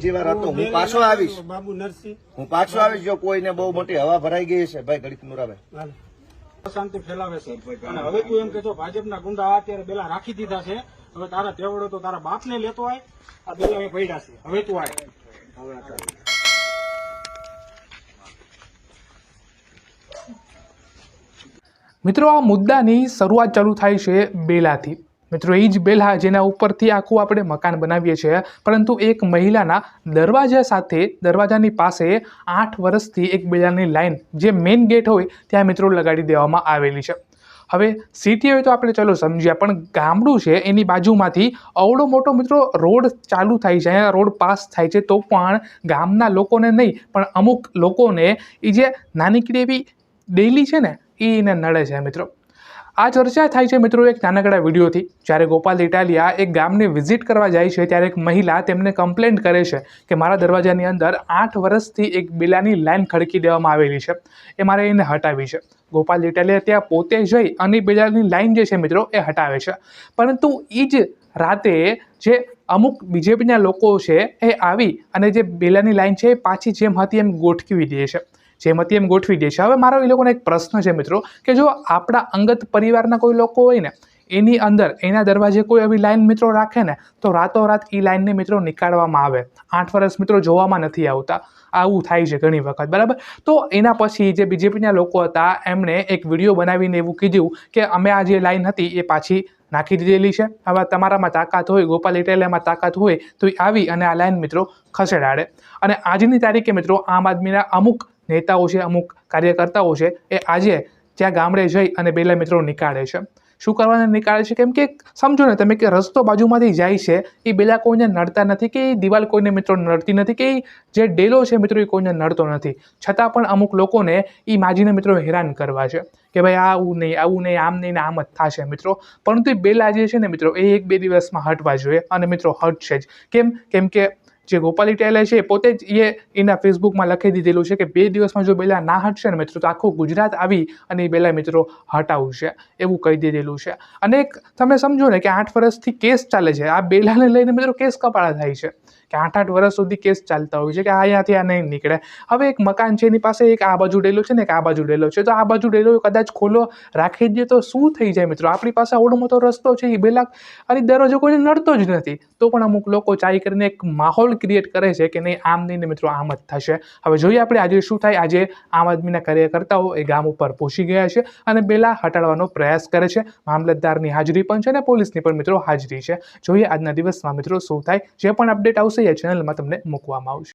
બીજી વાર હતો હું પાછો આવીશ, બાબુ નરસિંહ હું પાછો આવીશ જો કોઈને બહુ મોટી હવા ભરાઈ ગઈ છે ભાઈ ઘડીક નુરાભાઈ. અશાંતિ ફેલાવે છે અને હવે તું એમ કહેતો ભાજપના ગુંડા અત્યારે બેલા રાખી દીધા છે, હવે તારા તેવડો તો તારા બાપને લેતો આય, આ બેલા હવે પડ્યા છે, હવે તું આય. મિત્રો આ મુદ્દાની શરૂઆત ચાલુ થાય છે બેલાથી. મિત્રો એ જ બેલા જેના ઉપરથી આખું આપણે મકાન બનાવીએ છીએ, પરંતુ એક મહિલાના દરવાજાની પાસે 8 વર્ષથી એક બેલાની લાઈન જે મેઇન ગેટ હોય ત્યાં મિત્રો લગાડી દેવામાં આવેલી છે. હવે સિટી હોય તો આપણે ચલો સમજ્યા, પણ ગામડું છે એની બાજુમાંથી અવડો મોટો મિત્રો રોડ ચાલુ થાય છે, અહીંયા રોડ પાસ થાય છે, તો પણ ગામના લોકોને નહીં પણ અમુક લોકોને એ જે નાનીકડી એવી ડેલી છે ને એને નડે છે. મિત્રો આ ચર્ચા થાય છે મિત્રો એક નાનકડા વિડીયોથી. જ્યારે ગોપાલ ઇટાલિયા એક ગામને વિઝિટ કરવા જાય છે ત્યારે એક મહિલા તેમને કમ્પ્લેન્ટ કરે છે કે મારા દરવાજાની અંદર 8 વર્ષથી એક બેલાની લાઈન ખડકી દેવામાં આવેલી છે, એ મારે એને હટાવી છે. ગોપાલ ઇટાલિયા ત્યાં પોતે જઈ અને બેલાની લાઈન જે છે મિત્રો એ હટાવે છે, પરંતુ એ જ રાતે જે અમુક બીજેપીના લોકો છે એ આવી અને જે બેલાની લાઈન છે એ પાછી જેમ હતી એમ ગોઠવી દે છે, હવે મારો એ લોકોને એક પ્રશ્ન છે મિત્રો કે જો આપણા અંગત પરિવારના કોઈ લોકો હોય ને એની અંદર એના દરવાજે કોઈ આવી લાઈન મિત્રો રાખે ને તો રાતોરાત એ લાઈનને મિત્રો નીકાળવામાં આવે. 8 વર્ષ મિત્રો જોવામાં નથી આવતા, આવું થાય છે ઘણી વખત, બરાબર. તો એના પછી જે બીજેપીના લોકો હતા એમણે એક વિડીયો બનાવીને એવું કીધું કે અમે આ જે લાઈન હતી એ પાછી નાખી દીધેલી છે, હવે તમારામાં તાકાત હોય, ગોપાલ ઇટાલિયામાં તાકાત હોય તો એ આવી અને આ લાઈન મિત્રો ખસેડાડે. અને આજની તારીખે મિત્રો આમ આદમીના અમુક નેતાઓ છે, અમુક કાર્યકર્તાઓ છે એ આજે ત્યાં ગામડે જઈ અને બેલા મિત્રો નીકાળે છે. શું કરવાને નીકાળે છે? કેમ કે સમજો ને તમે કે રસ્તો બાજુમાંથી જાય છે, એ બેલા કોઈને નડતા નથી, કે એ દિવાલ કોઈને મિત્રો નડતી નથી, કે જે ડેલો છે મિત્રો એ કોઈને નડતો નથી, છતાં પણ અમુક લોકોને એ માજીને મિત્રો હેરાન કરવા છે કે ભાઈ આવું નહીં, આમ નહીં ને આમ જ થશે મિત્રો. પરંતુ એ બેલા જે છે ને મિત્રો એ 1-2 દિવસમાં હટવા જોઈએ અને મિત્રો હટશે જ. કેમ કે જે ગોપાલ ઇટાલિયા છે પોતે જ એના ફેસબુકમાં લખી દીધેલું છે કે 2 દિવસમાં જો બેલા ના હટશે ને મિત્રો તો આખું ગુજરાત આવી અને એ બેલા મિત્રો હટાવશે, એવું કહી દીધેલું છે. અને તમે સમજો ને કે 8 વર્ષથી કેસ ચાલે છે, આ બેલાને લઈને મિત્રો કેસ કપાળા થાય છે કે 8 વર્ષ સુધી કેસ ચાલતા હોય છે કે અહીંયાથી આ નહીં નીકળે. હવે એક મકાન છે એની પાસે એક આ બાજુ ડેલો છે ને એક આ બાજુ ડેલો છે, તો આ બાજુ ડેલો કદાચ ખોલો રાખી દે તો શું થઈ જાય મિત્રો? આપણી પાસે આવડો મોટો રસ્તો છે, એ બેલા અને દરવાજો કોઈને નડતો જ નથી, તો પણ અમુક લોકો ચાઈ કરીને એક માહોલ ક્રિએટ કરે છે કે નહીં આમ નહીં ને મિત્રો આમ જ થશે. હવે જોઈએ આપણે આજે શું થાય. આજે આમ આદમીના કાર્યકર્તાઓ એ ગામ ઉપર પહોંચી ગયા છે અને બેલા હટાડવાનો પ્રયાસ કરે છે. મામલતદારની હાજરી પણ છે અને પોલીસની પણ મિત્રો હાજરી છે. જોઈએ આજના દિવસમાં મિત્રો શું થાય. જે પણ અપડેટ આવશે એ ચેનલમાં તમને મૂકવામાં આવશે.